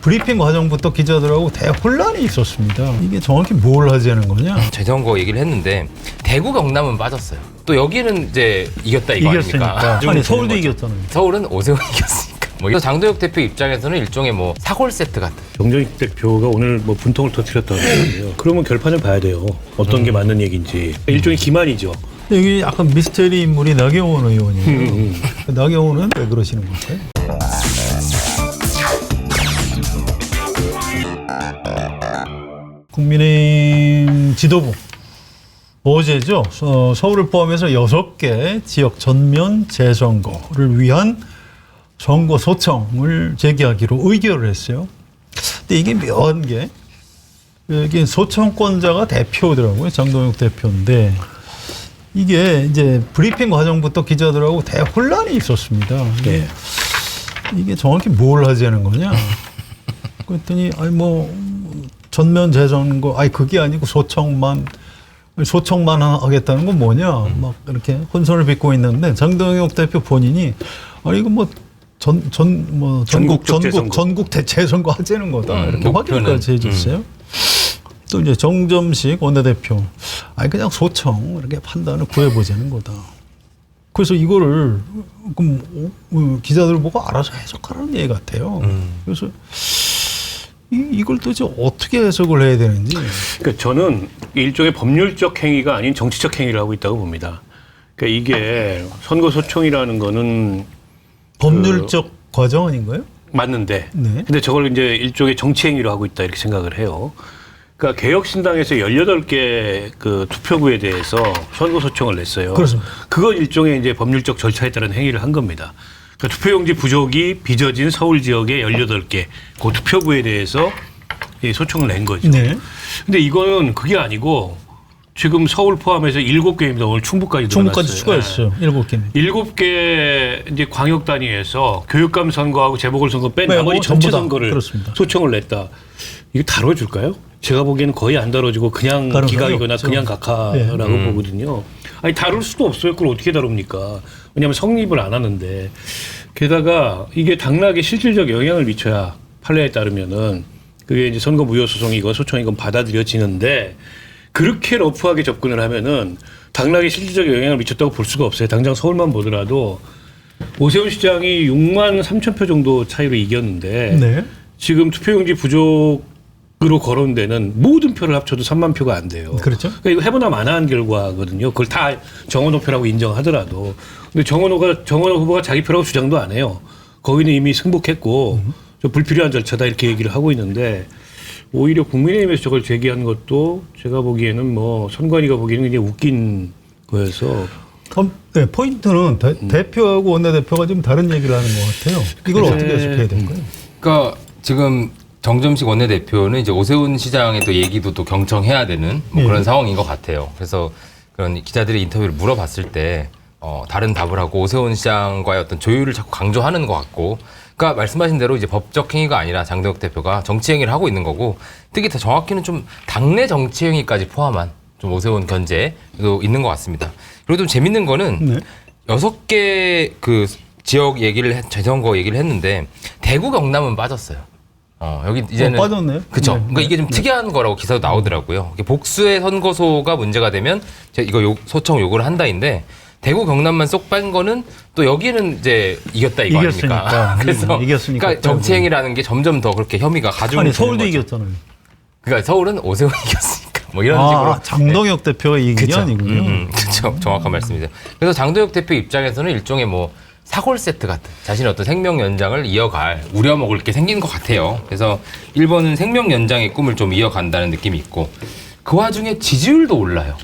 브리핑 과정부터 기자들하고 대혼란이 있었습니다. 이게 정확히 뭘 하자는 거냐? 재선거 얘기를 했는데 대구 경남은 빠졌어요. 또 여기는 이제 이겼다 이거 이겼으니까. 아닙니까? 아니 서울도 이겼잖아요. 서울은 오세훈이 이겼으니까. 뭐 장도혁 대표 입장에서는 일종의 뭐 사골 세트 같은. 정정익 대표가 오늘 뭐 분통을 터뜨렸다고 하는데요. 그러면 결판을 봐야 돼요. 어떤 게 맞는 얘기인지. 일종의 기만이죠. 여기 약간 미스테리 인물이 나경원 의원이에요. 나경원은 왜 그러시는 걸까요? 국민의힘 지도부 어제죠. 서울을 포함해서 6개 지역 전면 재선거를 위한 선거 소청을 제기하기로 의결을 했어요. 근데 이게 묘한 게 여기 소청권자가 대표더라고요. 장동혁 대표인데 이게 이제 브리핑 과정부터 기자들하고 대혼란이 있었습니다. 네. 이게 정확히 뭘 하자는 거냐? 그랬더니 아니 뭐 전면 재선거 아니 그게 아니고 소청만 하겠다는 건 뭐냐? 막 이렇게 혼선을 빚고 있는데 장동혁 대표 본인이 아니 이거 뭐 전국 대체선거 하자는 거다 이렇게 확인까지 해줬어요. 또 이제 정점식 원내대표 아니 그냥 소청 이렇게 판단을 구해보자는 거다. 그래서 이거를 그럼 기자들 보고 알아서 해석하라는 얘기 같아요. 그래서 이걸 도대체 어떻게 해석을 해야 되는지. 그러니까 저는 일종의 법률적 행위가 아닌 정치적 행위를 하고 있다고 봅니다. 그러니까 이게 선거 소청이라는 거는 법률적 과정 아닌가요? 맞는데, 네. 근데 저걸 이제 일종의 정치 행위로 하고 있다 이렇게 생각을 해요. 그러니까 개혁신당에서 18개 그 투표구에 대해서 선거 소청을 냈어요. 그렇습니다. 그건 일종의 이제 법률적 절차에 따른 행위를 한 겁니다. 그러니까 투표용지 부족이 빚어진 서울 지역의 18개 그 투표구에 대해서 이 소청을 낸 거죠. 네. 근데 이거는 그게 아니고 지금 서울 포함해서 7개입니다. 오늘 충북까지 충북까지 추가했어요. 7개. 7개 이제 광역 단위에서 교육감 선거하고 재보궐선거 뺀 나머지 전체 선거를 그렇습니다. 소청을 냈다. 이거 다뤄줄까요? 제가 보기에는 거의 안 다뤄지고 그냥 기각이거나 그냥 각하라고 보거든요. 아니 다룰 수도 없어요. 그걸 어떻게 다룹니까? 왜냐하면 성립을 안 하는데. 게다가 이게 당락에 실질적 영향을 미쳐야 판례에 따르면은 그게 이제 선거 무효 소송이건 소청이건 받아들여지는데 그렇게 러프하게 접근을 하면은 당락에 실질적 영향을 미쳤다고 볼 수가 없어요. 당장 서울만 보더라도 오세훈 시장이 6만 3천 표 정도 차이로 이겼는데 네. 지금 투표용지 부족으로 거론 데는 모든 표를 합쳐도 3만 표가 안 돼요. 그렇죠. 그러니까 이거 해보나 마나한 결과거든요. 그걸 다 정원호 표라고 인정하더라도. 근데 정원호 후보가 자기 표라고 주장도 안 해요. 거기는 이미 승복했고 저 불필요한 절차다 이렇게 얘기를 하고 있는데 오히려 국민의힘에서 저걸 제기한 것도 제가 보기에는 뭐 선관위가 보기에는 굉장히 웃긴 거여서. 네, 포인트는 대표하고 원내대표가 좀 다른 얘기를 하는 것 같아요. 이걸 어떻게 해석해야 될까요? 그러니까 지금 정점식 원내대표는 이제 오세훈 시장의 또 얘기도 또 경청해야 되는 뭐 그런 상황인 것 같아요. 그래서 그런 기자들의 인터뷰를 물어봤을 때 다른 답을 하고 오세훈 시장과의 어떤 조율을 자꾸 강조하는 것 같고, 그러니까 말씀하신 대로 이제 법적 행위가 아니라 장동혁 대표가 정치 행위를 하고 있는 거고, 특히 더 정확히는 좀 당내 정치 행위까지 포함한 좀 오세훈 견제도 있는 것 같습니다. 그리고 좀 재밌는 거는 6개 그 지역 재선거 얘기를 했는데 대구 경남은 빠졌어요. 여기 이제는 빠졌네요. 그렇죠. 네. 그러니까 이게 좀 특이한 거라고 기사도 나오더라고요. 복수의 선거소가 문제가 되면 이거 소청 요구를 한다인데 대구 경남만 쏙 뺀 거는 또 여기는 이제 이겼다 이거 아닙니까? 그래서 이겼으니까 그러니까 정치행위라는 게 점점 더 그렇게 혐의가 가중되는 아니 서울도 거죠. 이겼잖아요. 그러니까 서울은 오세훈이 이겼으니까 뭐 이런 식으로. 장동혁 대표가 이긴 게 아니군요. 그렇죠. 정확한 말씀이죠. 그래서 장동혁 대표 입장에서는 일종의 뭐 사골 세트 같은 자신의 어떤 생명 연장을 이어갈 우려먹을 게 생긴 것 같아요. 그래서 1번은 생명 연장의 꿈을 좀 이어간다는 느낌이 있고 그 와중에 지지율도 올라요.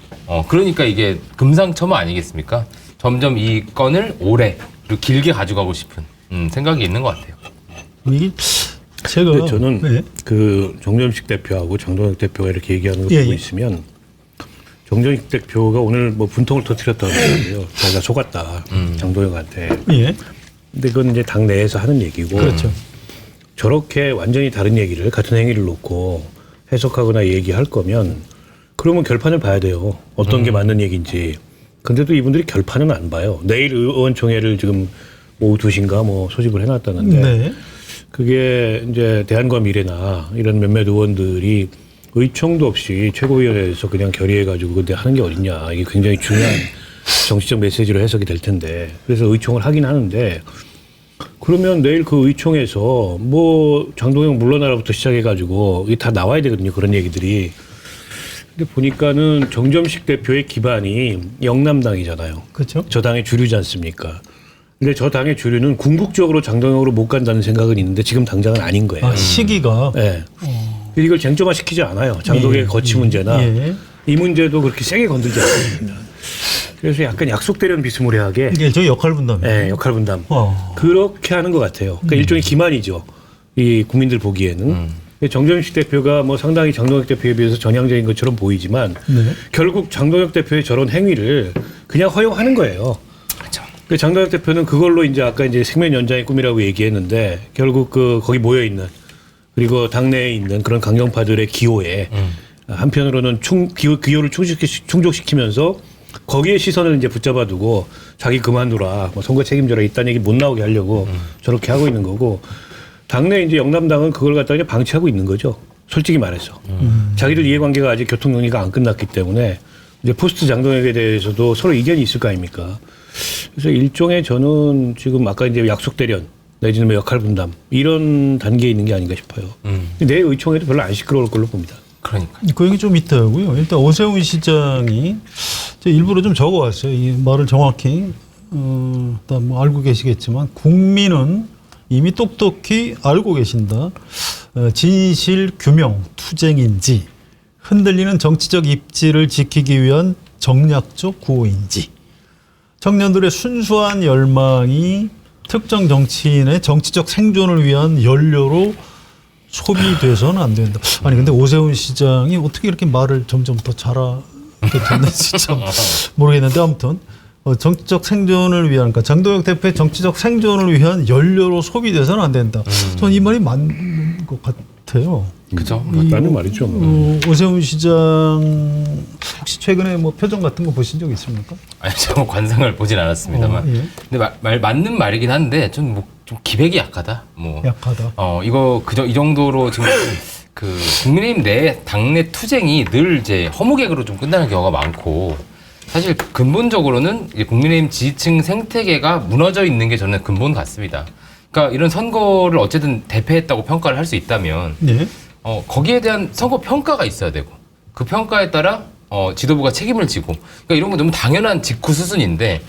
그러니까 이게 금상첨화 아니겠습니까? 점점 이 건을 오래 그리고 길게 가져가고 싶은 생각이 있는 것 같아요. 이게 제가 근데 저는 그 정점식 대표하고 장동혁 대표가 이렇게 얘기하는 거 보고 있으면 정정익 대표가 오늘 뭐 분통을 터뜨렸다고 하는데요. 자기가 속았다. 장동혁한테. 예. 근데 그건 이제 당 내에서 하는 얘기고. 그렇죠. 저렇게 완전히 다른 얘기를 같은 행위를 놓고 해석하거나 얘기할 거면 그러면 결판을 봐야 돼요. 어떤 게 맞는 얘기인지. 근데도 이분들이 결판은 안 봐요. 내일 의원총회를 지금 오후 2시인가 뭐 소집을 해놨다는데. 네. 그게 이제 대한과 미래나 이런 몇몇 의원들이 의총도 없이 최고위원회에서 그냥 결의해가지고 근데 하는 게 어딨냐. 이게 굉장히 중요한 정치적 메시지로 해석이 될 텐데. 그래서 의총을 하긴 하는데 그러면 내일 그 의총에서 뭐 장동영 물러나라부터 시작해가지고 이게 다 나와야 되거든요. 그런 얘기들이. 근데 보니까는 정점식 대표의 기반이 영남당이잖아요. 그렇죠. 저 당의 주류지 않습니까? 근데 저 당의 주류는 궁극적으로 장동영으로 못 간다는 생각은 있는데 지금 당장은 아닌 거예요. 아, 시기가. 네. 이걸 쟁점화 시키지 않아요. 장독의 거치 문제나 이 문제도 그렇게 세게 건들지 않습니다. 그래서 약간 약속대련 비스무리하게 이게 일종의 역할 분담. 네, 역할 분담. 그렇게 하는 것 같아요. 그러니까 일종의 기만이죠. 이 국민들 보기에는. 정점식 대표가 뭐 상당히 장동혁 대표에 비해서 전향적인 것처럼 보이지만 결국 장동혁 대표의 저런 행위를 그냥 허용하는 거예요. 그렇죠. 그 장동혁 대표는 그걸로 이제 아까 이제 생명 연장의 꿈이라고 얘기했는데 결국 그 거기 모여 있는 그리고 당내에 있는 그런 강경파들의 기호에 한편으로는 기호를 충족시키면서 거기에 시선을 이제 붙잡아두고 자기 그만두라, 뭐 선거 책임져라 이딴 얘기 못 나오게 하려고 저렇게 하고 있는 거고 당내 이제 영남당은 그걸 갖다가 이제 방치하고 있는 거죠. 솔직히 말해서 자기들 이해관계가 아직 교통 정리가 안 끝났기 때문에 이제 포스트 장동혁에 대해서도 서로 이견이 있을 거 아닙니까? 그래서 일종의 저는 지금 아까 이제 약속 대련 내지는 뭐 역할 분담 이런 단계에 있는 게 아닌가 싶어요. 내일 의총에도 별로 안 시끄러울 걸로 봅니다. 그러니까. 그 얘기 좀 있다고요. 일단 오세훈 시장이 일부러 좀 적어왔어요. 이 말을 정확히 일단 뭐 알고 계시겠지만 국민은 이미 똑똑히 알고 계신다. 진실 규명 투쟁인지 흔들리는 정치적 입지를 지키기 위한 정략적 구호인지 청년들의 순수한 열망이 특정 정치인의 정치적 생존을 위한 연료로 소비돼서는 안 된다. 아니 근데 오세훈 시장이 어떻게 이렇게 말을 점점 더 잘하게 됐는지 참 모르겠는데 아무튼 정치적 생존을 위한 그러니까 장동혁 대표의 정치적 생존을 위한 연료로 소비돼서는 안 된다. 저는 이 말이 맞는 것 같아요. 그죠. 맞다는 말이죠. 오세훈 시장 혹시 최근에 뭐 표정 같은 거 보신 적 있습니까? 아니 제가 뭐 관상을 보진 않았습니다만. 예. 근데 말 맞는 말이긴 한데 좀 기백이 약하다. 뭐 약하다. 이거 이 정도로 지금 그 국민의힘 내 당내 투쟁이 늘 이제 허무개그로 좀 끝나는 경우가 많고 사실 근본적으로는 이제 국민의힘 지지층 생태계가 무너져 있는 게 저는 근본 같습니다. 그러니까 이런 선거를 어쨌든 대패했다고 평가를 할 수 있다면 네. 거기에 대한 선거 평가가 있어야 되고 그 평가에 따라 지도부가 책임을 지고 그러니까 이런 건 너무 당연한 직후 수순인데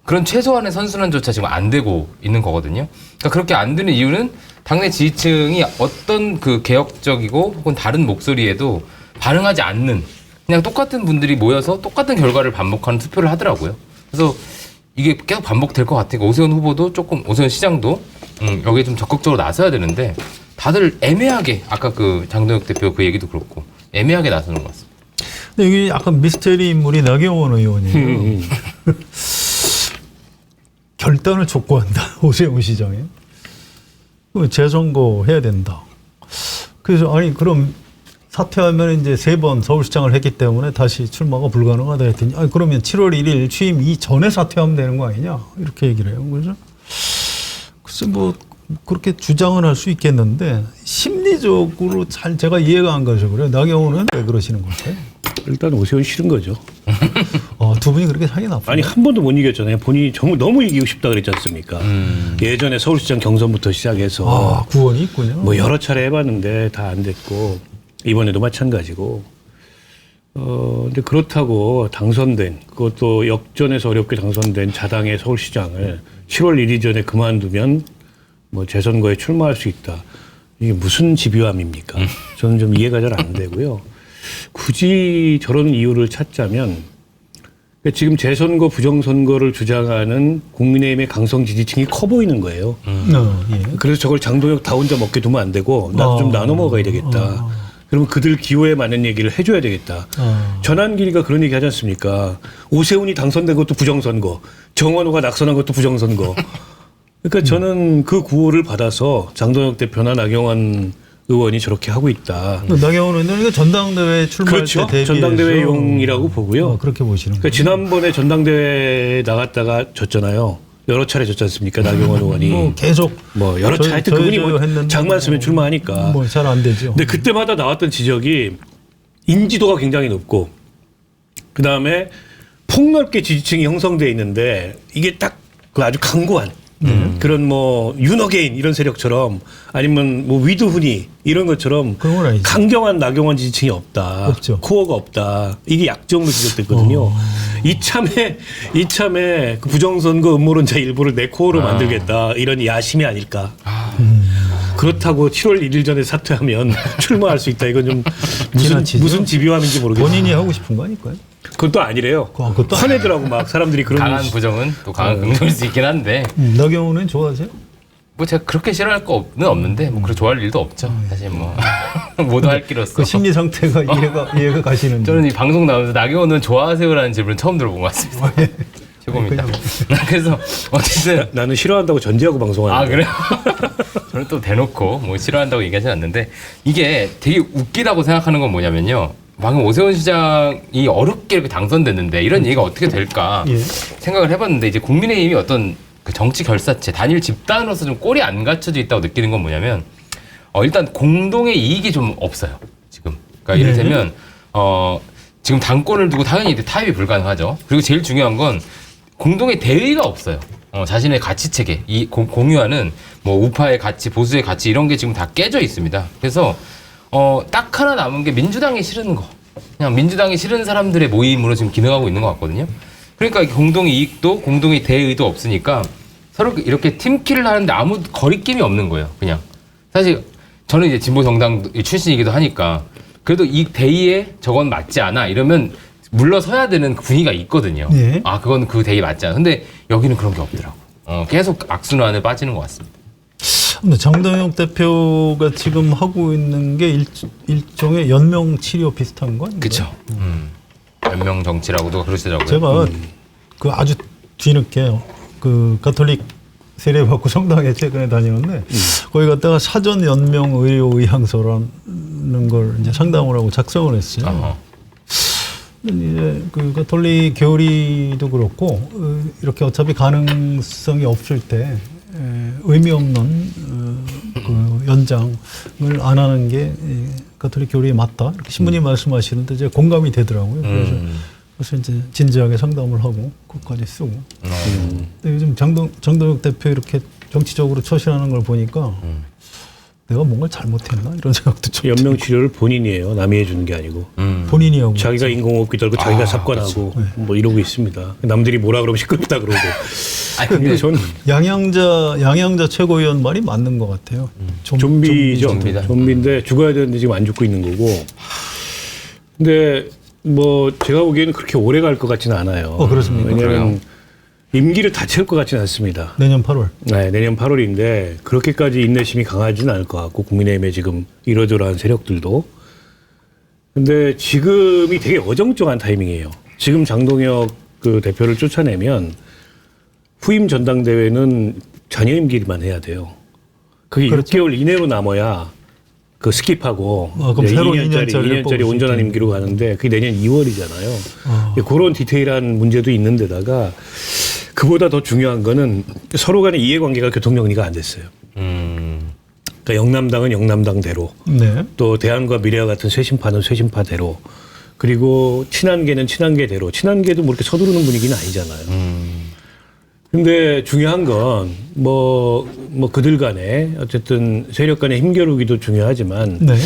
그런 최소한의 선순환조차 지금 안 되고 있는 거거든요. 그러니까 그렇게 안 되는 이유는 당내 지지층이 어떤 그 개혁적이고 혹은 다른 목소리에도 반응하지 않는 그냥 똑같은 분들이 모여서 똑같은 결과를 반복하는 투표를 하더라고요. 그래서 이게 계속 반복될 것 같으니까 오세훈 후보도 조금 오세훈 시장도 여기에 좀 적극적으로 나서야 되는데 다들 애매하게 아까 그 장동혁 대표 그 얘기도 그렇고 애매하게 나서는 것 같습니다. 근데 여기 약간 미스테리 인물이 나경원 의원이에요. 결단을 촉구한다. 오세훈 시장에. 재선거 해야 된다. 그래서 아니 그럼 사퇴하면 이제 3번 서울시장을 했기 때문에 다시 출마가 불가능하다 했더니 아니 그러면 7월 1일 취임 이전에 사퇴하면 되는 거 아니냐 이렇게 얘기를 해요. 그래서 글쎄 뭐 그렇게 주장은 할 수 있겠는데 심리적으로 잘 제가 이해가 안 가서 그래요. 나경원은 왜 그러시는 걸까요? 일단 오세훈 싫은 거죠. 두 분이 그렇게 사이 나쁘요 아니 한 번도 못 이겼잖아요. 본인이 정말 너무 이기고 싶다 그랬지 않습니까? 예전에 서울시장 경선부터 시작해서 구원이 있군요. 뭐 여러 차례 해봤는데 다 안 됐고 이번에도 마찬가지고. 근데 그렇다고 당선된 그것도 역전해서 어렵게 당선된 자당의 서울시장을 7월 1일 이전에 그만두면 뭐 재선거에 출마할 수 있다. 이게 무슨 집요함입니까? 저는 좀 이해가 잘 안 되고요. 굳이 저런 이유를 찾자면 지금 재선거 부정선거를 주장하는 국민의힘의 강성 지지층이 커 보이는 거예요. 예. 그래서 저걸 장동혁 다 혼자 먹게 두면 안 되고 나도 좀 나눠 먹어야 되겠다. 그러면 그들 기호에 맞는 얘기를 해줘야 되겠다. 전환길이가 그런 얘기 하지 않습니까? 오세훈이 당선된 것도 부정선거, 정원호가 낙선한 것도 부정선거. 그러니까 저는 그 구호를 받아서 장동혁 대표나 나경원 의원이 저렇게 하고 있다. 나경원 의원은 전당대회 출마할 그렇죠. 때 대비해서 전당대회용이라고 보고요. 그렇게 보시는 거예요. 그러니까 지난번에 전당대회 나갔다가 졌잖아요. 여러 차례 졌지 않습니까? 나경원 의원이. 뭐 계속 뭐 여러 차례 하여튼 그분이 뭐 했는데 장만 쓰면 출마하니까. 뭐 잘 안 되죠. 근데 그때마다 나왔던 지적이 인지도가 굉장히 높고 그다음에 폭넓게 지지층이 형성돼 있는데 이게 딱 그 아주 강고한 그런 뭐 윤어게인 이런 세력처럼 아니면 뭐 위드훈이 이런 것처럼 그런 건 아니죠. 강경한 나경원 지지층이 없다. 없죠. 코어가 없다. 이게 약점으로 지적됐거든요. 이참에 그 부정선거 음모론자 일부를 내 코어로 만들겠다. 이런 야심이 아닐까. 그렇다고 7월 1일 전에 사퇴하면 출마할 수 있다. 이건 좀 무슨 집요함인지 모르겠어요. 본인이 하고 싶은 거 아닐까요? 그건 또 아니래요. 그것도 화내더라고 막 사람들이 그런 강한 부정은 또 강한 긍정일 수 있긴 한데 나경원은 좋아하세요? 뭐 제가 그렇게 싫어할 거는 없는데 뭐 그렇게 좋아할 일도 없죠. 사실 뭐 모두 할 길로서. 그 심리 상태가 이해가 가시는지. 저는 이 방송 나오면서 나경원은 좋아하세요라는 질문은 처음 들어본 것 같습니다. 최고입니다. 그래서 어쨌든 나는 싫어한다고 전제하고 방송하는. 아 그래요? 저는 또 대놓고 뭐 싫어한다고 얘기하진 않는데 이게 되게 웃기다고 생각하는 건 뭐냐면요. 방금 오세훈 시장이 어렵게 이렇게 당선됐는데 이런 얘기가 어떻게 될까 생각을 해봤는데 이제 국민의힘이 어떤 그 정치 결사체 단일 집단으로서 좀 꼴이 안 갖춰져 있다고 느끼는 건 뭐냐면 일단 공동의 이익이 좀 없어요 지금. 그러니까 이를테면 지금 당권을 두고 당연히 타협이 불가능하죠. 그리고 제일 중요한 건 공동의 대의가 없어요. 자신의 가치 체계, 공유하는 뭐 우파의 가치, 보수의 가치 이런 게 지금 다 깨져 있습니다. 그래서 딱 하나 남은 게 민주당이 싫은 거. 그냥 민주당이 싫은 사람들의 모임으로 지금 기능하고 있는 것 같거든요. 그러니까 공동의 이익도 공동의 대의도 없으니까 서로 이렇게 팀킬을 하는데 아무 거리낌이 없는 거예요. 그냥. 사실 저는 이제 진보 정당 출신이기도 하니까 그래도 이 대의에 저건 맞지 않아 이러면 물러서야 되는 분위기가 있거든요. 예. 아 그건 그 대의 맞지 않아. 근데 여기는 그런 게 없더라고. 계속 악순환에 빠지는 것 같습니다. 근데 장동혁 대표가 지금 하고 있는 게 일종의 연명 치료 비슷한 거 아닌가요? 그렇죠. 연명 정치라고도 그러시더라고요. 제가 그 아주 뒤늦게 그 가톨릭 세례받고 성당에 최근에 다니는데 거기 갔다가 사전 연명 의료 의향서라는 걸 이제 상담을 하고 작성을 했어요. 어허. 이제 그 가톨릭 교리도 그렇고 이렇게 어차피 가능성이 없을 때 의미 없는 그 연장을 안 하는 게 가톨릭 교리에 맞다 이렇게 신부님 말씀하시는데 제가 공감이 되더라고요. 그래서 이제 진지하게 상담을 하고 그것까지 쓰고. 근데 요즘 장동혁 대표 이렇게 정치적으로 처신하는 걸 보니까 내가 뭔가 잘못했나 이런 생각도 좀. 연명 치료를 본인이 해요. 남이 해주는 게 아니고. 본인이 하고. 자기가 인공호흡기 들고 자기가 삽관하고 뭐 이러고 있습니다. 남들이 뭐라 그러면 시끄럽다 그러고. 근데 저는 양양자 최고위원 말이 맞는 것 같아요. 좀비죠. 좀비다. 좀비인데 죽어야 되는데 지금 안 죽고 있는 거고. 근데 뭐 제가 보기에는 그렇게 오래 갈 것 같지는 않아요. 그렇습니까? 왜냐하면 임기를 다 채울 것 같지는 않습니다. 내년 8월. 네, 내년 8월인데 그렇게까지 인내심이 강하지는 않을 것 같고 국민의힘의 지금 이러저러한 세력들도. 근데 지금이 되게 어정쩡한 타이밍이에요. 지금 장동혁 그 대표를 쫓아내면 후임 전당대회는 잔여 임기만 해야 돼요. 그게 그렇죠. 6개월 이내로 남아야 그 스킵하고 그럼 새로 2년짜리 온전한 임기로 가는데 그게 내년 2월이잖아요. 그런 디테일한 문제도 있는 데다가 그보다 더 중요한 거는 서로 간의 이해관계가 교통정리가 안 됐어요. 그러니까 영남당은 영남당대로 네. 또 대안과 미래와 같은 쇄신파는 쇄신파대로 그리고 친한계는 친한계대로 친한계도 뭐 이렇게 서두르는 분위기는 아니잖아요. 근데 중요한 건 뭐 그들 간에 어쨌든 세력 간의 힘겨루기도 중요하지만 네.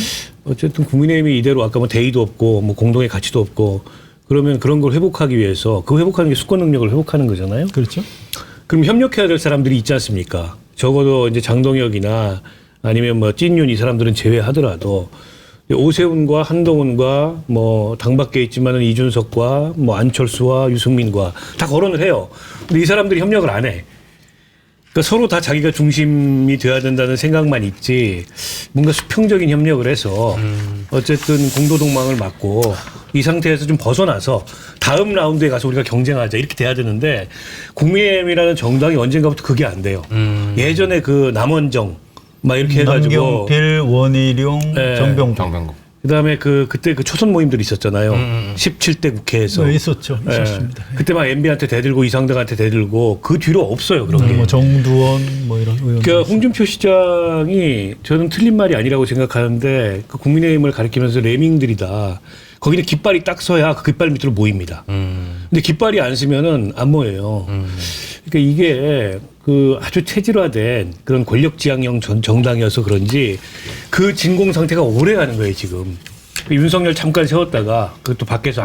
어쨌든 국민의힘이 이대로 아까 뭐 대의도 없고 뭐 공동의 가치도 없고 그러면 그런 걸 회복하기 위해서 그 회복하는 게 수권 능력을 회복하는 거잖아요. 그렇죠. 그럼 협력해야 될 사람들이 있지 않습니까? 적어도 이제 장동혁이나 아니면 뭐 찐윤 이 사람들은 제외하더라도 오세훈과 한동훈과 뭐 당밖에 있지만은 이준석과 뭐 안철수와 유승민과 다 거론을 해요. 근데 이 사람들이 협력을 안 해. 그러니까 서로 다 자기가 중심이 돼야 된다는 생각만 있지 뭔가 수평적인 협력을 해서 어쨌든 공도동망을 막고 이 상태에서 좀 벗어나서 다음 라운드에 가서 우리가 경쟁하자 이렇게 돼야 되는데 국민의힘이라는 정당이 언젠가부터 그게 안 돼요. 예전에 그 남원정 막 이렇게 해가지고 남경필, 원희룡, 네. 정병국. 정병국. 그다음에 그때 그 초선 모임들이 있었잖아요. 17대 국회에서. 네, 있었죠. 있었습니다. 그때 막 MB한테 대들고 이상덕한테 대들고 그 뒤로 없어요. 그런 게. 뭐 정두원 뭐 이런 의원. 그러니까 홍준표 시장이 저는 틀린 말이 아니라고 생각하는데 그 국민의힘을 가리키면서 레밍들이다. 거기는 깃발이 딱 서야 그 깃발 밑으로 모입니다. 근데 깃발이 안 서면은 안 모여요. 그러니까 이게 그 아주 체질화된 그런 권력지향형 정당이어서 그런지 그 진공 상태가 오래 가는 거예요, 지금. 윤석열 잠깐 세웠다가 그것도 밖에서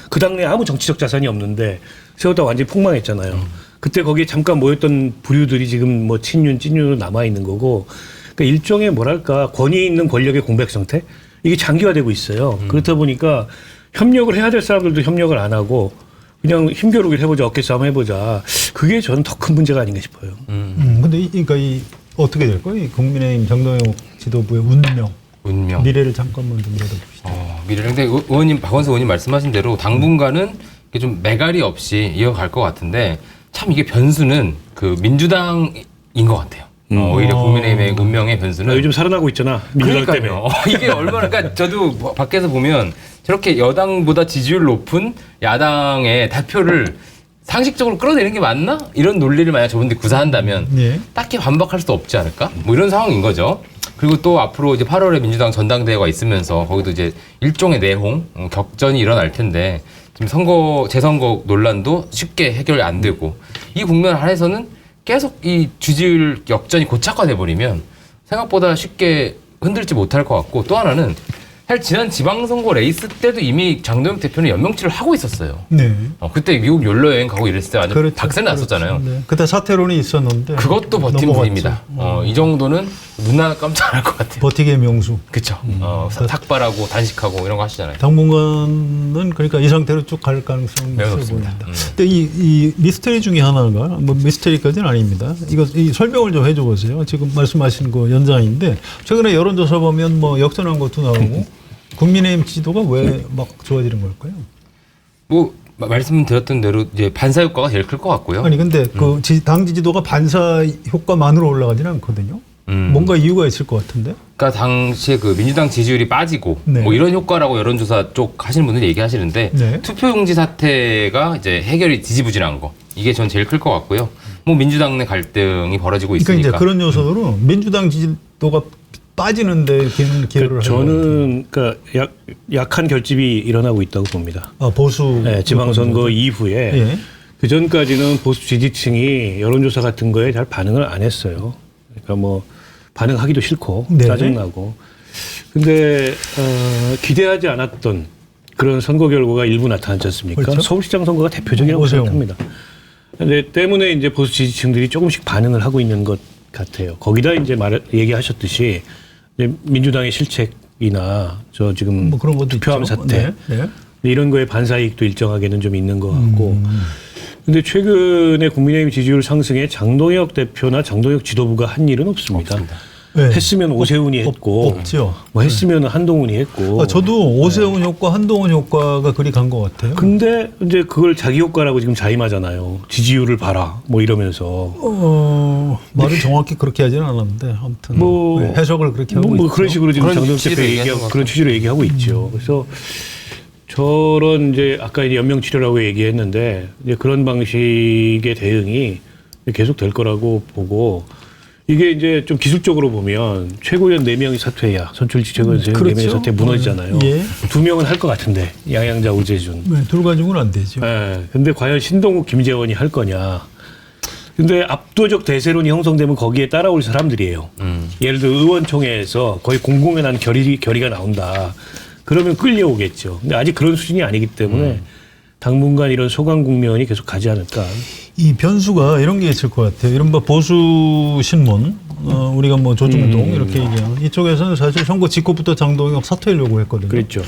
그 당내에 아무 정치적 자산이 없는데 세웠다가 완전히 폭망했잖아요. 그때 거기에 잠깐 모였던 부류들이 지금 뭐 찐윤으로 남아있는 거고 그러니까 일종의 뭐랄까 권위 있는 권력의 공백 상태? 이게 장기화되고 있어요. 그렇다 보니까 협력을 해야 될 사람들도 협력을 안 하고 그냥 힘겨루기를 해보자, 어깨싸움 해보자. 그게 저는 더 큰 문제가 아닌가 싶어요. 근데 그러니까 어떻게 될까요? 이 국민의힘 정동영 지도부의 운명. 미래를 잠깐만 좀 내다봅시다. 미래를. 근데 의원님, 박원석 의원님 말씀하신 대로 당분간은 이게 좀 매갈이 없이 이어갈 것 같은데 참 이게 변수는 그 민주당인 것 같아요. 오히려 국민의힘의 운명의 변수는 요즘 살아나고 있잖아. 민주당 때문에. 이게 얼마나 그러니까 저도 밖에서 보면 저렇게 여당보다 지지율 높은 야당의 대표를 상식적으로 끌어내는 게 맞나? 이런 논리를 만약 저분들이 구사한다면 예. 딱히 반박할 수도 없지 않을까? 뭐 이런 상황인 거죠. 그리고 또 앞으로 이제 8월에 민주당 전당대회가 있으면서 거기도 이제 일종의 내홍, 격전이 일어날 텐데 지금 재선거 논란도 쉽게 해결이 안 되고 이 국면 안에서는 계속 이 지지율 역전이 고착화돼 버리면 생각보다 쉽게 흔들지 못할 것 같고 또 하나는 사실 지난 지방선거 레이스 때도 이미 장동영 대표는 연명치를 하고 있었어요. 네. 그때 미국 연로여행 가고 이랬을 때 완전 그렇죠. 박살 났었잖아요. 네. 그때 사퇴론이 있었는데 그것도 버틴 분입니다. 이 정도는 눈 하나 깜짝할 것 같아요. 버티기의 명수. 그렇죠. 삭발하고 단식하고 이런 거 하시잖아요. 당분간은 그러니까 이 상태로 쭉 갈 가능성이 매우 있어 높습니다. 보입니다. 근데 이 미스터리 중에 하나가 뭐 미스터리까지는 아닙니다. 이 설명을 좀 해줘 보세요. 지금 말씀하신 거 연장인데 최근에 여론조사 보면 뭐 역전한 것도 나오고 국민의힘 지도가 왜 막 좋아지는 걸까요? 뭐 말씀드렸던 대로 이제 반사 효과가 제일 클 것 같고요. 아니 근데 그 당 지지도가 반사 효과만으로 올라가지는 않거든요. 뭔가 이유가 있을 것 같은데. 그러니까 당시에 그 민주당 지지율이 빠지고 네. 뭐 이런 효과라고 여론조사 쪽 하시는 분들이 얘기하시는데 네. 투표용지 사태가 이제 해결이 지지부진한 거 이게 전 제일 클 것 같고요. 뭐 민주당 내 갈등이 벌어지고 그러니까 있으니까. 이제 그런 요소로 민주당 지지도가 빠지는데 기여를 저는 그러니까 약한 결집이 일어나고 있다고 봅니다. 보수 네, 지방선거 이후에 예. 그 전까지는 보수 지지층이 여론조사 같은 거에 잘 반응을 안 했어요. 그러니까 뭐 반응하기도 싫고 네. 짜증나고. 근데 기대하지 않았던 그런 선거 결과가 일부 나타났지 않습니까? 그렇죠? 서울시장 선거가 대표적이라고 오세훈. 생각합니다. 근데 때문에 이제 보수 지지층들이 조금씩 반응을 하고 있는 것 같아요. 거기다 이제 얘기하셨듯이 이제 민주당의 실책이나 저 지금 뭐 그런 것도 투표함 있죠. 사태 네. 이런 거에 반사이익도 일정하게는 좀 있는 것 같고. 근데 최근에 국민의힘 지지율 상승에 장동혁 대표나 장동혁 지도부가 한 일은 없습니다. 네. 했으면 오세훈이 했고, 없죠. 뭐 했으면 한동훈이 했고. 저도 오세훈 효과, 한동훈 효과가 그리 간 것 같아요. 근데 이제 그걸 자기 효과라고 지금 자임하잖아요. 지지율을 봐라, 뭐 이러면서. 말을 정확히 그렇게 하지는 않았는데 아무튼 뭐 해석을 그렇게 하고 뭐 있죠. 그런 식으로 지금 그런 장동혁 취지로 대표 얘기하는 얘기하고 것 그런 취지로 얘기하고 있죠. 그래서 저런 이제 아까 이제 연명 치료라고 얘기했는데 이제 그런 방식의 대응이 계속 될 거라고 보고 이게 이제 좀 기술적으로 보면 최고위원 4명이 사퇴해야 선출직 최고위원 4명이 사퇴 무너지잖아요. 예. 2명은 할 것 같은데 양양자 우재준. 네, 둘 가지고는 안 되죠. 네. 근데 과연 신동욱 김재원이 할 거냐. 근데 압도적 대세론이 형성되면 거기에 따라올 사람들이에요. 예를 들어 의원총회에서 거의 공공연한 결의가 나온다. 그러면 끌려오겠죠. 근데 아직 그런 수준이 아니기 때문에 당분간 이런 소강 국면이 계속 가지 않을까. 이 변수가 이런 게 있을 것 같아요. 이른바 보수 신문, 우리가 뭐 조중동 이렇게 얘기하는 이쪽에서는 사실 선거 직후부터 장동혁 사퇴를 요구했거든요. 그랬죠.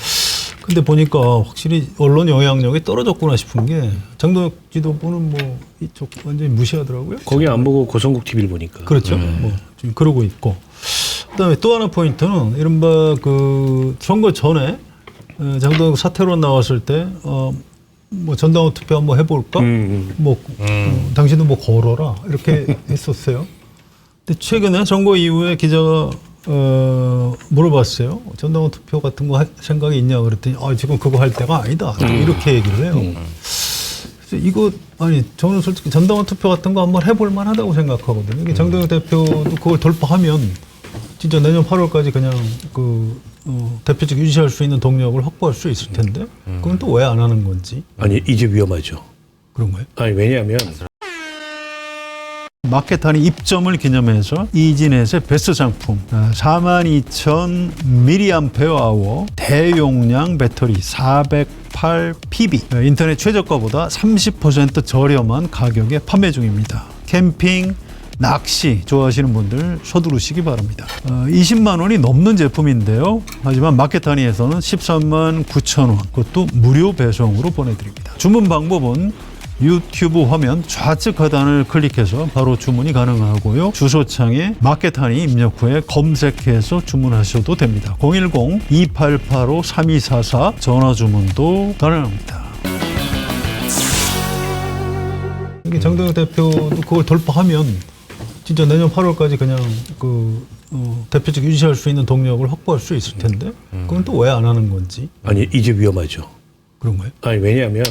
근데 보니까 확실히 언론 영향력이 떨어졌구나 싶은 게 장동혁 지도부는 뭐 이쪽 완전히 무시하더라고요. 거기 안 보고 고성국 TV를 보니까. 그렇죠. 뭐 지금 그러고 있고. 그다음에 또 하나 포인트는 이른바 그 선거 전에 장동혁 사퇴로 나왔을 때 뭐 전당원 투표 한번 해볼까? 뭐 당신도 뭐 걸어라 이렇게 했었어요. 근데 최근에 선거 이후에 기자가 물어봤어요. 전당원 투표 같은 거 할 생각이 있냐 그랬더니 지금 그거 할 때가 아니다. 이렇게 얘기를 해요. 그래서 이거 저는 솔직히 전당원 투표 같은 거 한번 해볼 만하다고 생각하거든요. 이게 정동영 대표도 그걸 돌파하면 진짜 내년 8월까지 그냥 대표직 유지할 수 있는 동력을 확보할 수 있을 텐데 그건 또 왜 안 하는 건지. 아니 이제 위험하죠. 그런가요? 아니 왜냐하면 마켓하니 입점을 기념해서 이지넷의 베스트 상품 42,000mAh 대용량 배터리 408PB 인터넷 최저가보다 30% 저렴한 가격에 판매 중입니다. 캠핑, 낚시 좋아하시는 분들 서두르시기 바랍니다. 20만 원이 넘는 제품인데요. 하지만 마켓하니에서는 13만 9천 원 그것도 무료 배송으로 보내드립니다. 주문 방법은 유튜브 화면 좌측 하단을 클릭해서 바로 주문이 가능하고요. 주소창에 마켓하니 입력 후에 검색해서 주문하셔도 됩니다. 010-2885-3244 전화 주문도 가능합니다. 이게 정동영 대표도 그걸 돌파하면 진짜 내년 8월까지 그냥 대표직 유지할 수 있는 동력을 확보할 수 있을 텐데 그건 또 왜 안 하는 건지. 아니 이제 위험하죠. 그런가요? 아니 왜냐하면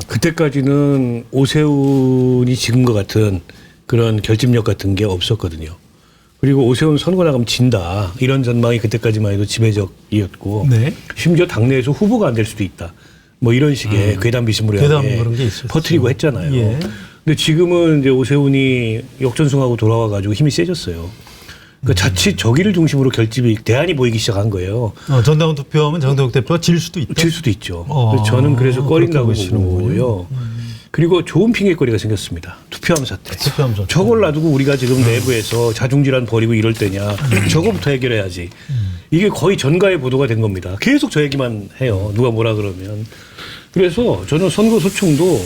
그때까지는 오세훈이 지금과 같은 그런 결집력 같은 게 없었거든요. 그리고 오세훈 선거 나가면 진다 이런 전망이 그때까지만 해도 지배적이었고 네. 심지어 당내에서 후보가 안 될 수도 있다. 뭐 이런 식의 괴담 비스무리하게 그런 게 있었죠. 퍼뜨리고 했잖아요. 예. 근데 지금은 이제 오세훈이 역전승하고 돌아와가지고 힘이 세졌어요. 그러니까 자칫 저기를 중심으로 결집이 대안이 보이기 시작한 거예요. 전당원 투표하면 정동영 대표가 질 수도 있다. 질 수도 있죠. 그래서 저는 그래서 꺼린다고 보고요. 그리고 좋은 핑계거리가 생겼습니다. 투표함 사태. 저걸 놔두고 우리가 지금 내부에서 자중질환 벌이고 이럴 때냐. 저거부터 해결해야지. 이게 거의 전가의 보도가 된 겁니다. 계속 저 얘기만 해요. 누가 뭐라 그러면. 그래서 저는 선거 소총도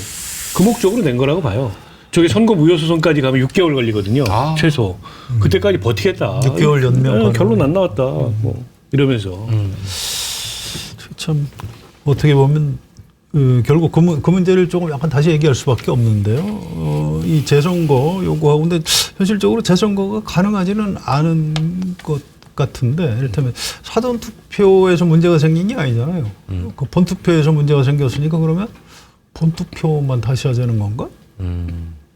그 목적으로 낸 거라고 봐요. 저기 선거 무효소송까지 가면 6개월 걸리거든요. 최소. 그때까지 버티겠다. 6개월 연명. 결론 안 나왔다. 뭐 이러면서. 참 어떻게 보면 결국 그 문제를 조금 약간 다시 얘기할 수밖에 없는데요. 이 재선거 요구하고 근데 현실적으로 재선거가 가능하지는 않은 것 같은데 이를테면 사전투표에서 문제가 생긴 게 아니잖아요. 그 본투표에서 문제가 생겼으니까 그러면 본투표만 다시 하자는 건가?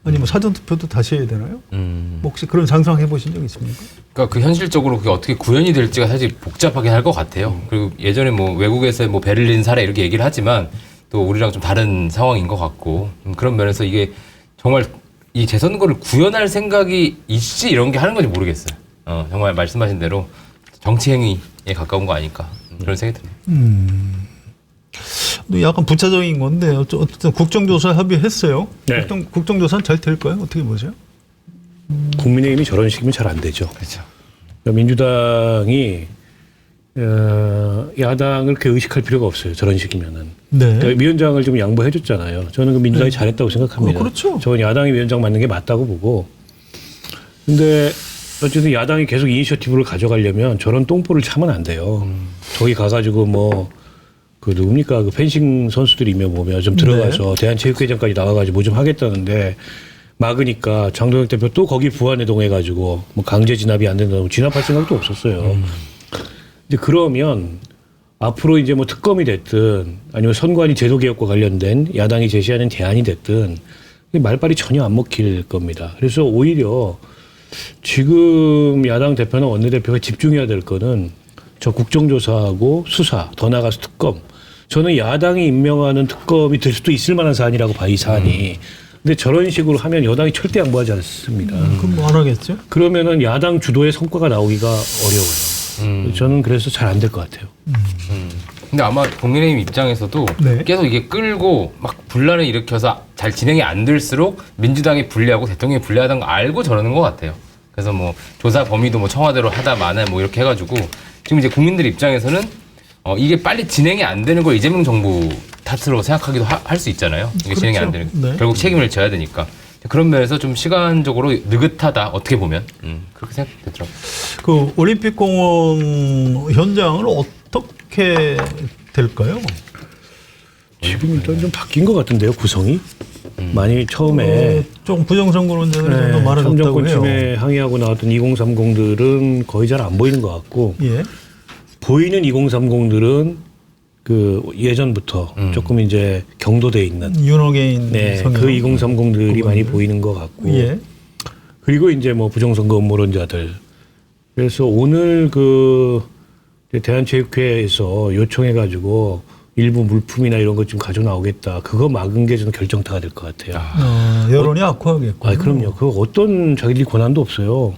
아니면 사전투표도 다시 해야 되나요? 뭐 혹시 그런 상상해 보신 적 있습니까? 그러니까 그 현실적으로 그게 어떻게 구현이 될지가 사실 복잡하긴 할 것 같아요. 그리고 예전에 뭐 외국에서의 뭐 베를린 사례 이렇게 얘기를 하지만 또 우리랑 좀 다른 상황인 것 같고 그런 면에서 이게 정말 이 재선거를 구현할 생각이 있지 이런 게 하는 건지 모르겠어요. 정말 말씀하신 대로 정치 행위에 가까운 거 아닐까 그런 생각이 드네요. 약간 부차적인 건데 어쨌든 국정조사 합의했어요. 네. 국정조사는 잘 될까요? 어떻게 보세요? 국민의힘이 저런 식이면 잘 안 되죠. 그렇죠. 민주당이 야당을 그렇게 의식할 필요가 없어요. 저런 식이면은. 네. 그러니까 위원장을 좀 양보해줬잖아요. 저는 그 민주당이 잘했다고 생각합니다. 그렇죠. 저는 야당이 위원장 맡는 게 맞다고 보고. 근데 어쨌든 야당이 계속 이니셔티브를 가져가려면 저런 똥볼을 차면 안 돼요. 저기 가가지고 뭐 그 누굽니까 그 펜싱 선수들이며 뭐며 좀 들어가서 대한체육회장까지 나와가지고 뭐 좀 하겠다는데 막으니까 장동혁 대표 또 거기 부안해동해가지고 뭐 강제 진압이 안 된다고 진압할 생각도 없었어요. 이제 그러면 앞으로 이제 뭐 특검이 됐든 아니면 선관위 제도개혁과 관련된 야당이 제시하는 대안이 됐든 말빨이 전혀 안 먹힐 겁니다. 그래서 오히려 지금 야당 대표나 원내대표가 집중해야 될 거는 저 국정조사하고 수사, 더 나아가서 특검. 저는 야당이 임명하는 특검이 될 수도 있을 만한 사안이라고 봐, 이 사안이. 근데 저런 식으로 하면 여당이 절대 양보하지 않습니다. 그럼 뭐 안 하겠죠? 그러면은 야당 주도의 성과가 나오기가 어려워요. 저는 그래서 잘 안 될 것 같아요. 근데 아마 국민의힘 입장에서도 계속 이게 끌고 막 분란을 일으켜서 잘 진행이 안 될수록 민주당이 불리하고 대통령이 불리하다는 거 알고 저러는 것 같아요. 그래서 뭐 조사 범위도 뭐 청와대로 하다 마나 뭐 이렇게 해가지고 지금 이제 국민들 입장에서는 이게 빨리 진행이 안 되는 걸 이재명 정부 탓으로 생각하기도 할 수 있잖아요. 이게 그렇죠. 진행이 안 되는 결국 책임을 져야 되니까 그런 면에서 좀 시간적으로 느긋하다 어떻게 보면 그렇게 생각되더라고요. 그 올림픽공원 현장은 어떻게 될까요? 지금 일단 좀 바뀐 것 같은데요, 구성이. 많이 처음에 조금 부정선거 논쟁들이 좀 더 많아졌다고 참정권 해요. 침해 항의하고 나왔던 2030들은 거의 잘 안 보이는 것 같고 예. 보이는 2030들은 그 예전부터 조금 이제 경도돼 있는 윤호개인 성향. 그 2030들이 많이 보이는 것 같고 예. 그리고 이제 뭐 부정선거 음모론자들. 그래서 오늘 그 대한체육회에서 요청해가지고 일부 물품이나 이런 것 좀 가져 나오겠다. 그거 막은 게 저는 결정타가 될 것 같아요. 여론이 악화하겠고. 아, 그럼요. 그 어떤 자기들이 권한도 없어요.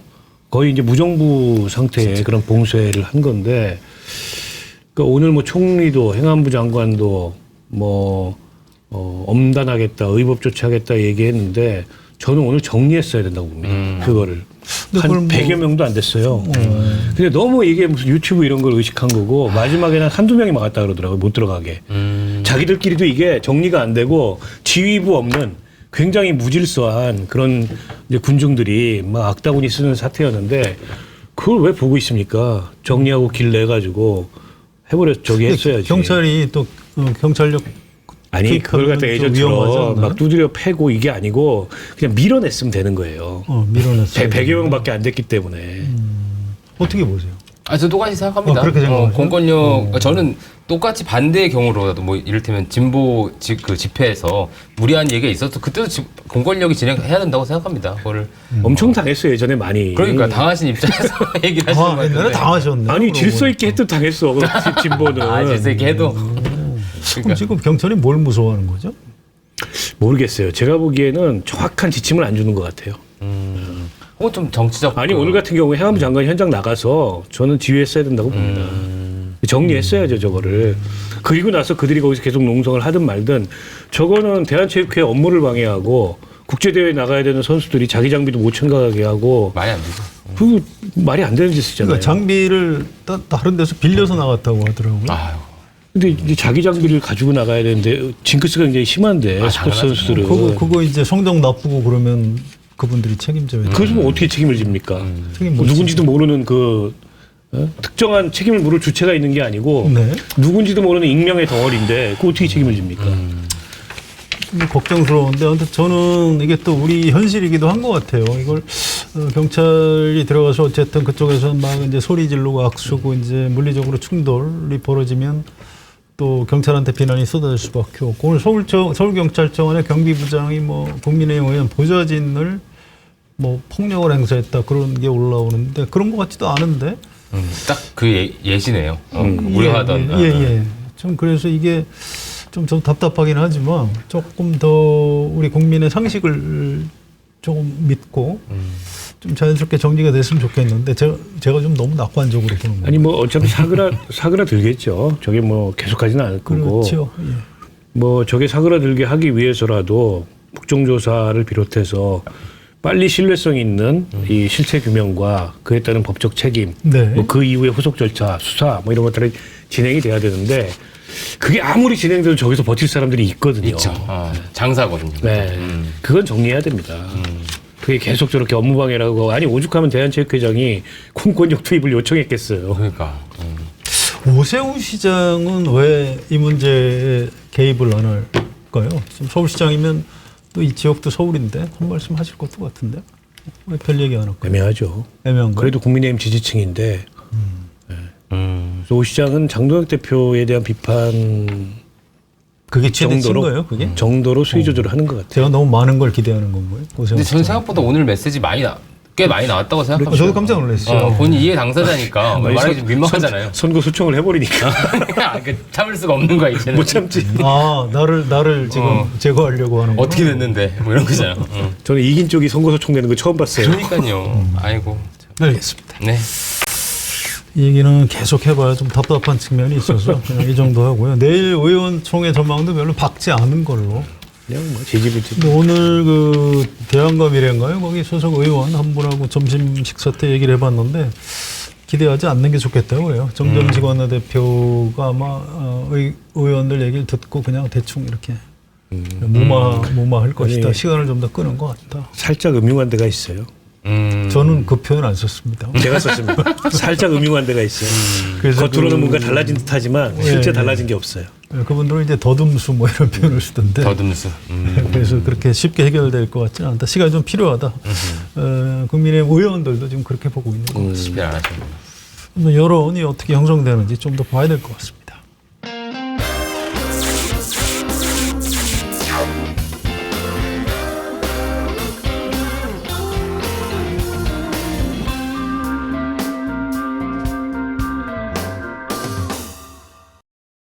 거의 이제 무정부 상태의 그런 봉쇄를 한 건데, 그러니까 오늘 뭐 총리도 행안부 장관도 뭐 엄단하겠다, 의법 조치하겠다 얘기했는데, 저는 오늘 정리했어야 된다고 봅니다. 그거를. 한 뭐 100여 명도 안 됐어요. 근데 너무 이게 무슨 유튜브 이런 걸 의식한 거고, 마지막에는 한두 명이 막았다 그러더라고요. 못 들어가게. 자기들끼리도 이게 정리가 안 되고, 지휘부 없는 굉장히 무질서한 그런 이제 군중들이 막 악다구니 쓰는 사태였는데, 그걸 왜 보고 있습니까? 정리하고 길 내가지고 저기 했어야지. 경찰이 또 경찰력 아니 그걸 갖다 위험하지 예전처럼 않나요? 막 두드려 패고 이게 아니고 그냥 밀어냈으면 되는 거예요. 밀어냈어요. 100여 명밖에 안 됐기 때문에. 어떻게 보세요? 저 똑같이 생각합니다. 그렇게 생각하세요? 공권력 저는 똑같이 반대의 경우로라도 뭐 이를테면 진보 그 집회에서 무리한 얘기가 있어도 그때도 공권력이 진행해야 된다고 생각합니다. 그거를 엄청 당했어요 예전에 많이. 그러니까 당하신 입장에서 얘기를 하시는 것 같은데. 옛날에 당하셨네. 아니 질서 있게 해도 당했어. 진보는. 질서 있게 해도. 그럼 지금 경찰이 뭘 무서워하는 거죠? 모르겠어요. 제가 보기에는 정확한 지침을 안 주는 것 같아요. 혹은 좀 정치적. 아니 오늘 같은 경우에 행안부 장관이 현장 나가서 저는 지휘했어야 된다고 봅니다. 정리했어야죠 저거를. 그리고 나서 그들이 거기서 계속 농성을 하든 말든 저거는 대한체육회 업무를 방해하고 국제대회에 나가야 되는 선수들이 자기 장비도 못 챙겨가게 하고 말이 안 되죠. 그 말이 안 되는 짓이잖아요. 그러니까 장비를 다른 데서 빌려서 나갔다고 하더라고요. 아유. 근데 이제 자기 장비를 가지고 나가야 되는데 징크스가 굉장히 심한데 스포츠 선수들은 그거 이제 성적 나쁘고 그러면 그분들이 책임져야 돼요. 그거 좀 어떻게 책임을 집니까? 책임 못 누군지도 모르는 그 특정한 책임을 물을 주체가 있는 게 아니고 네. 누군지도 모르는 익명의 덩어리인데 그 어떻게 책임을 집니까? 걱정스러운데 아무튼 저는 이게 또 우리 현실이기도 한 것 같아요. 이걸 경찰이 들어가서 어쨌든 그쪽에서 막 이제 소리 지르고 악수고 이제 물리적으로 충돌이 벌어지면 또 경찰한테 비난이 쏟아질 수밖에 없고 오늘 서울경찰청의 경비부장이 뭐 국민의힘 의원 보좌진을 뭐 폭력을 행사했다 그런 게 올라오는데 그런 것 같지도 않은데 딱 그 예시네요. 우려하던. 예. 좀 그래서 이게 좀 답답하긴 하지만 조금 더 우리 국민의 상식을 조금 믿고 좀 자연스럽게 정리가 됐으면 좋겠는데 제가 좀 너무 낙관적으로 보는 거예요. 아니 뭐 어차피 사그라들겠죠. 저게 뭐 계속하지는 않을 거고. 그렇죠. 예. 뭐 저게 사그라들게 하기 위해서라도 국정조사를 비롯해서 빨리 신뢰성 있는 이 실체 규명과 그에 따른 법적 책임, 네. 뭐 그 이후에 후속 절차, 수사 뭐 이런 것들이 진행이 돼야 되는데 그게 아무리 진행돼도 저기서 버틸 사람들이 있거든요. 있죠. 장사거든요. 네, 그건 정리해야 됩니다. 그게 계속 저렇게 업무방해라고 아니 오죽하면 대한체육회장이 공권력 투입을 요청했겠어요. 그러니까. 오세훈 시장은 왜 이 문제에 개입을 안 할까요? 지금 서울시장이면 또 이 지역도 서울인데 한 말씀 하실 것도 같은데 왜 별 얘기 안 할까요? 애매하죠. 애매한 거. 그래도 국민의힘 지지층인데 그래서 오 시장은 장동혁 대표에 대한 비판 그게 최대친 거예요? 그게? 정도로 수위 조절을 하는 것 같아요. 제가 너무 많은 걸 기대하는 건 거예요? 근데 저는 생각보다 오늘 메시지 꽤 많이 나왔다고 생각합니다. 저도 깜짝 놀랐어요. 본인 이해 당사자니까 말하기 좀 민망하잖아요. 선거 소청을 해버리니까 참을 수가 없는 거야 이제는. 못 참지. 나를 지금 제거하려고 하는 거. 어떻게 됐는데 뭐 이런 거잖아요. 저는 이긴 쪽이 선거 소청 내는 거 처음 봤어요. 그러니까요. 아이고. 알겠습니다. 네. 이 얘기는 계속 해봐야 좀 답답한 측면이 있어서 그냥 이 정도 하고요. 내일 의원총회 전망도 별로 밝지 않은 걸로. 그냥 뭐 지지부지. 근데 오늘 그 대한과 미래인가요? 거기 소속 의원 한 분하고 점심 식사 때 얘기를 해봤는데 기대하지 않는 게 좋겠다고 그래요. 정점식 원내대표가 아마 의원들 얘기를 듣고 그냥 대충 이렇게 무마할 것이다. 아니, 시간을 좀 더 끄는 것 같다. 살짝 음흉한 데가 있어요. 저는 그 표현 안 썼습니다. 제가 썼습니다. 살짝 음흉한 데가 있어요. 그래서 겉으로는 뭔가 달라진 듯하지만 실제 달라진 게 없어요. 그분들은 이제 더듬수 뭐 이런 표현을 쓰던데. 더듬수. 그래서 그렇게 쉽게 해결될 것 같지는 않다. 시간이 좀 필요하다. 국민의힘 의원들도 지금 그렇게 보고 있는 것 같습니다. 쉽게 안 하죠. 여론이 어떻게 형성되는지 좀 더 봐야 될 것 같습니다.